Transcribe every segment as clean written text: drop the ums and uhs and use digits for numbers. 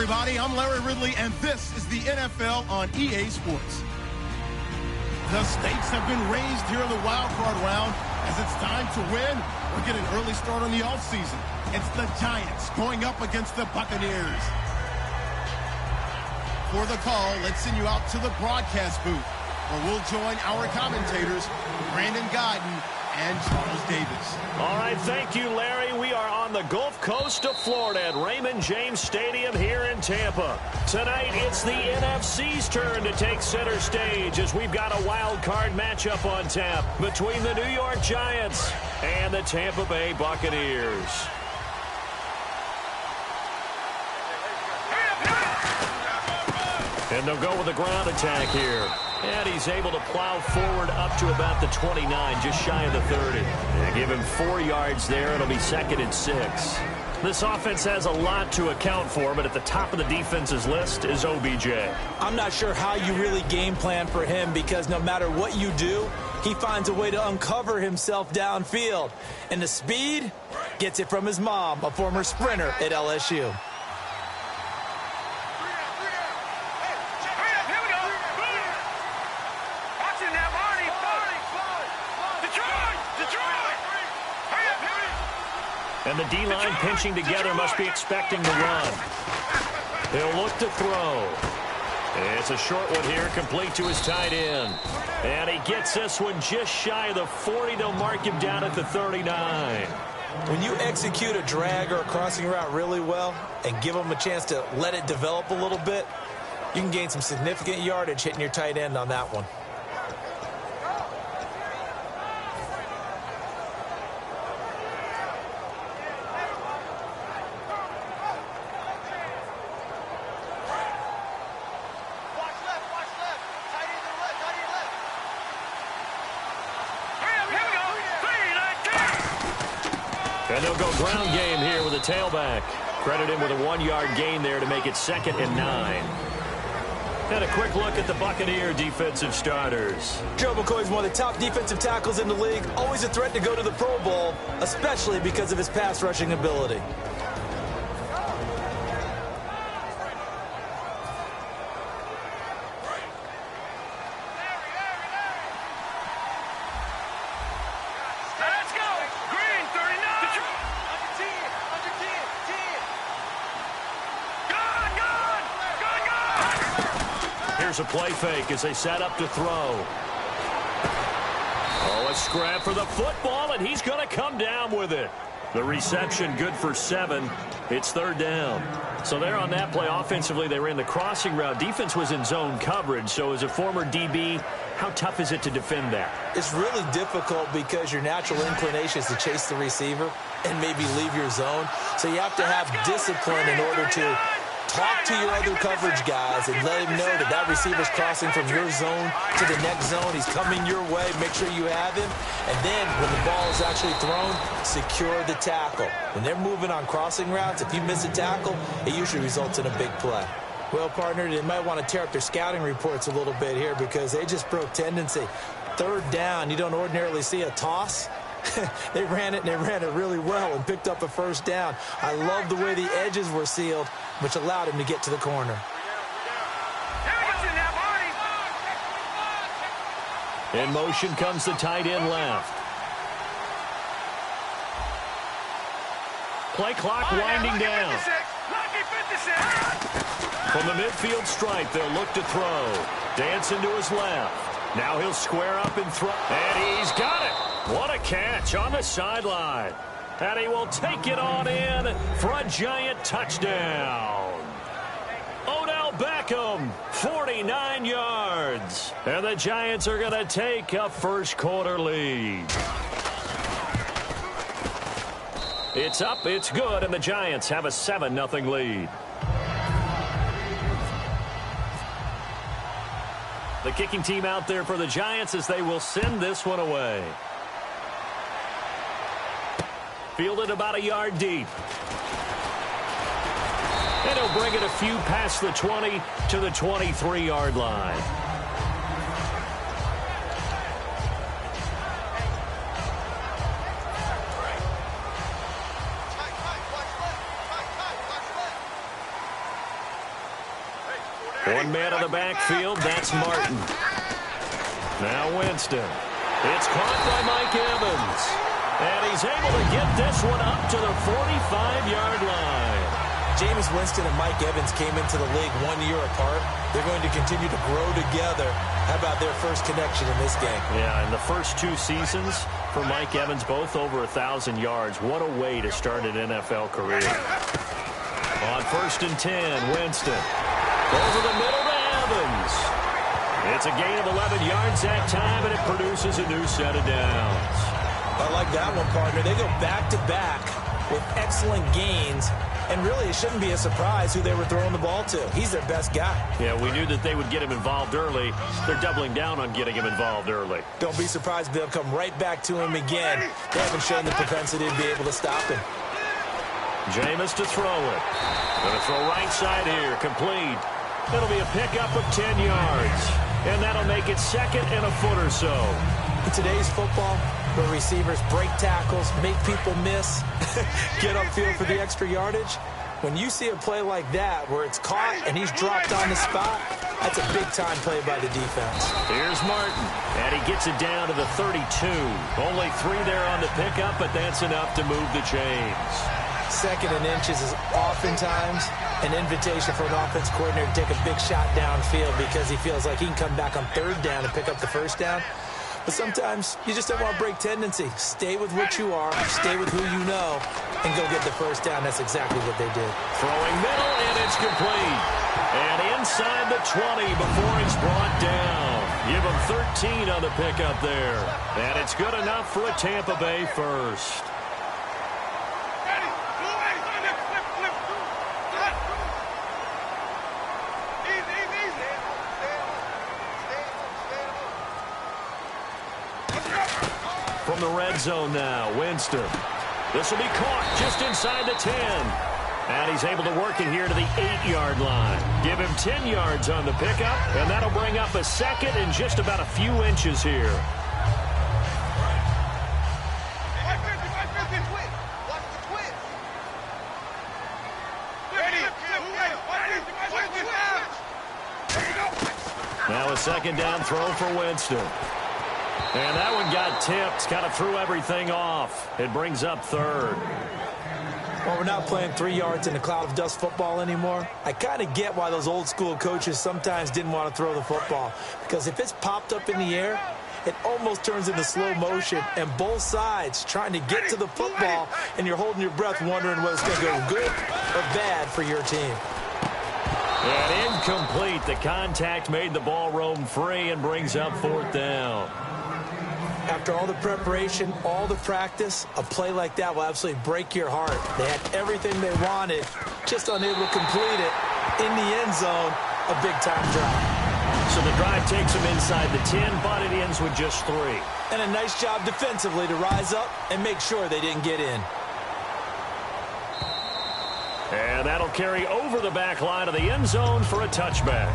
everybody. I'm Larry Ridley, and this is the NFL on EA Sports. The stakes have been raised here in the wild card round as it's time to win or get an early start on the offseason. It's the Giants going up against the Buccaneers. For the call, let's send you out to the broadcast booth, where we'll join our commentators, Brandon Guyton and Charles Davis. All right, thank you, Larry. We are on the Gulf Coast of Florida at Raymond James Stadium here in Tampa. Tonight, it's the NFC's turn to take center stage as we've got a wild card matchup on tap between the New York Giants and the Tampa Bay Buccaneers. And they'll go with a ground attack here. And he's able to plow forward up to about the 29, just shy of the 30. They give him 4 yards there. It'll be 2nd and 6. This offense has a lot to account for, but at the top of the defense's list is OBJ. I'm not sure how you really game plan for him, because no matter what you do, he finds a way to uncover himself downfield. And the speed gets it from his mom, a former sprinter at LSU. And the D-line pinching together must be expecting the run. He'll look to throw. It's a short one here, complete to his tight end. And he gets this one just shy of the 40. They'll mark him down at the 39. When you execute a drag or a crossing route really well and give them a chance to let it develop a little bit, you can gain some significant yardage hitting your tight end on that one. And they'll go ground game here with a tailback. Credit him with a 1-yard gain there to make it 2nd and 9. And a quick look at the Buccaneer defensive starters. Joe McCoy is one of the top defensive tackles in the league. Always a threat to go to the Pro Bowl, especially because of his pass rushing ability. Here's a play fake as they set up to throw. Oh, a scrap for the football, and he's going to come down with it. The reception good for 7. It's 3rd down. So there on that play, offensively, they ran the crossing route. Defense was in zone coverage. So as a former DB, how tough is it to defend that? It's really difficult because your natural inclination is to chase the receiver and maybe leave your zone. So you have to have discipline in order to talk to your other coverage guys and let him know that that receiver's crossing from your zone to the next zone. He's coming your way. Make sure you have him. And then when the ball is actually thrown, secure the tackle. When they're moving on crossing routes, if you miss a tackle, it usually results in a big play. Well, partner, they might want to tear up their scouting reports a little bit here because they just broke tendency. 3rd down, you don't ordinarily see a toss. They ran it, and they ran it really well and picked up a 1st down. I love the way the edges were sealed, which allowed him to get to the corner. In motion comes the tight end left. Play clock winding down. From the midfield stripe, they'll look to throw. Dancing to his left. Now he'll square up and throw. And he's got it. What a catch on the sideline. And he will take it on in for a Giant touchdown. Odell Beckham, 49 yards. And the Giants are going to take a 1st quarter lead. It's up, it's good, and the Giants have a 7-0 lead. The kicking team out there for the Giants as they will send this one away. Fielded about a yard deep. And he'll bring it a few past the 20 to the 23-yard line. One man in the backfield, that's Martin. Now Winston. It's caught by Mike Evans. And he's able to get this one up to the 45-yard line. Jameis Winston and Mike Evans came into the league 1 year apart. They're going to continue to grow together. How about their first connection in this game? Yeah, in the first 2 seasons for Mike Evans, both over 1,000 yards. What a way to start an NFL career. On 1st and 10, Winston. Over the middle to Evans. It's a gain of 11 yards that time, and it produces a new set of downs. I like that one, partner. They go back-to-back with excellent gains. And really, it shouldn't be a surprise who they were throwing the ball to. He's their best guy. Yeah, we knew that they would get him involved early. They're doubling down on getting him involved early. Don't be surprised they'll come right back to him again. They haven't shown the propensity to be able to stop him. Jameis to throw it. Going to throw right side here. Complete. It'll be a pickup of 10 yards. And that'll make it 2nd and a foot or so. In today's football, where receivers break tackles, make people miss, get upfield for the extra yardage, when you see a play like that where it's caught and he's dropped on the spot, that's a big-time play by the defense. Here's Martin, and he gets it down to the 32. Only 3 there on the pickup, but that's enough to move the chains. 2nd and inches is oftentimes an invitation for an offense coordinator to take a big shot downfield because he feels like he can come back on 3rd down and pick up the 1st down. But sometimes you just don't want to break tendency. Stay with what you are, stay with who you know, and go get the 1st down. That's exactly what they did. Throwing middle, and it's complete. And inside the 20 before he's brought down. Give him 13 on the pickup there. And it's good enough for a Tampa Bay first. From the red zone now, Winston. This will be caught just inside the 10. And he's able to work it here to the 8-yard line. Give him 10 yards on the pickup, and that'll bring up a 2nd and just about a few inches here. Now a 2nd down throw for Winston. And that one got tipped, kind of threw everything off. It brings up 3rd. Well, we're not playing 3 yards in a cloud of dust football anymore. I kind of get why those old school coaches sometimes didn't want to throw the football. Because if it's popped up in the air, it almost turns into slow motion. And both sides trying to get to the football, and you're holding your breath wondering whether it's going to go good or bad for your team. And incomplete. The contact made the ball roam free and brings up 4th down. After all the preparation, all the practice, a play like that will absolutely break your heart. They had everything they wanted, just unable to complete it. In the end zone, a big-time drop. So the drive takes them inside the 10, but it ends with just 3. And a nice job defensively to rise up and make sure they didn't get in. And that'll carry over the back line of the end zone for a touchback.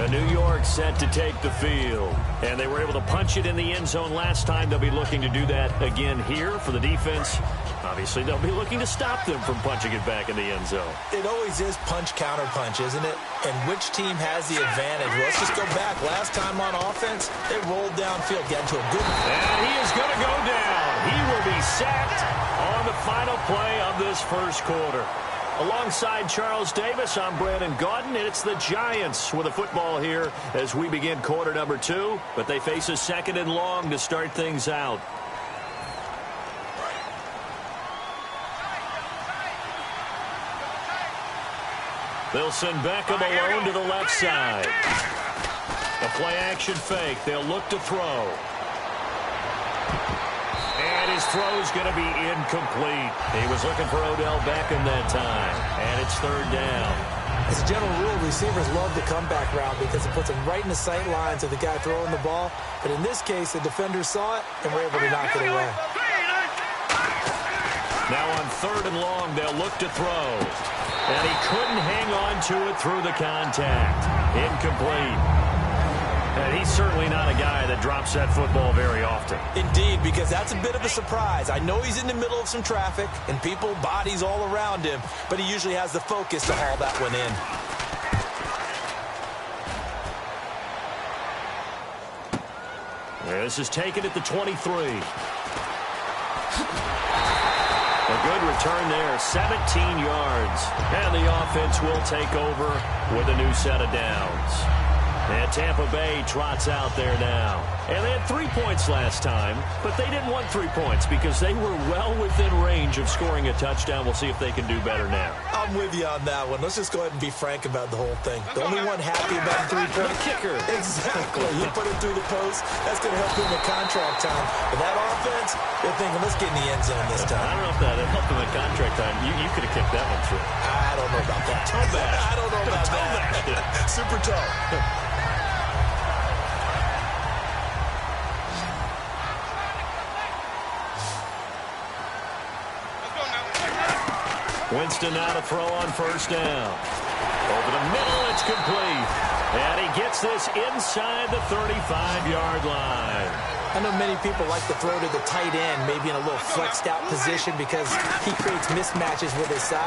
New York set to take the field. And they were able to punch it in the end zone last time. They'll be looking to do that again here for the defense. Obviously, they'll be looking to stop them from punching it back in the end zone. It always is punch-counter-punch, isn't it? And which team has the advantage? Well, let's just go back. Last time on offense, they rolled downfield, got into a good... And he is going to go down. He will be sacked on the final play of this first quarter. Alongside Charles Davis, I'm Brandon Gaudin, and it's the Giants with a football here as we begin quarter number 2, but they face a 2nd and long to start things out. They'll send Beckham alone to the left side. A play-action fake. They'll look to throw. And his throw's going to be incomplete. He was looking for Odell Beckham that time. And it's 3rd down. As a general rule, receivers love the comeback route because it puts them right in the sight lines of the guy throwing the ball. But in this case, the defender saw it and were able to knock it away. Now on 3rd and long, they'll look to throw. And he couldn't hang on to it through the contact. Incomplete. And he's certainly not a guy that drops that football very often. Indeed, because that's a bit of a surprise. I know he's in the middle of some traffic and people, bodies all around him, but he usually has the focus to haul that one in. This is taken at the 23. A good return there, 17 yards. And the offense will take over with a new set of downs. And Tampa Bay trots out there now. And they had 3 points last time, but they didn't want 3 points because they were well within range of scoring a touchdown. We'll see if they can do better now. I'm with you on that one. Let's just go ahead and be frank about the whole thing. The only one happy about the 3-point kicker. Exactly. You put it through the post. That's going to help him in contract time. But that offense, they're thinking, let's get in the end zone this time. I don't know if that helped him in contract time. You could have kicked that one through. I don't know about that. Toe bash. I don't know about that. Super toe. Winston now to throw on first down. Over the middle, it's complete. And he gets this inside the 35-yard line. I know many people like to throw to the tight end, maybe in a little flexed out position because he creates mismatches with his side.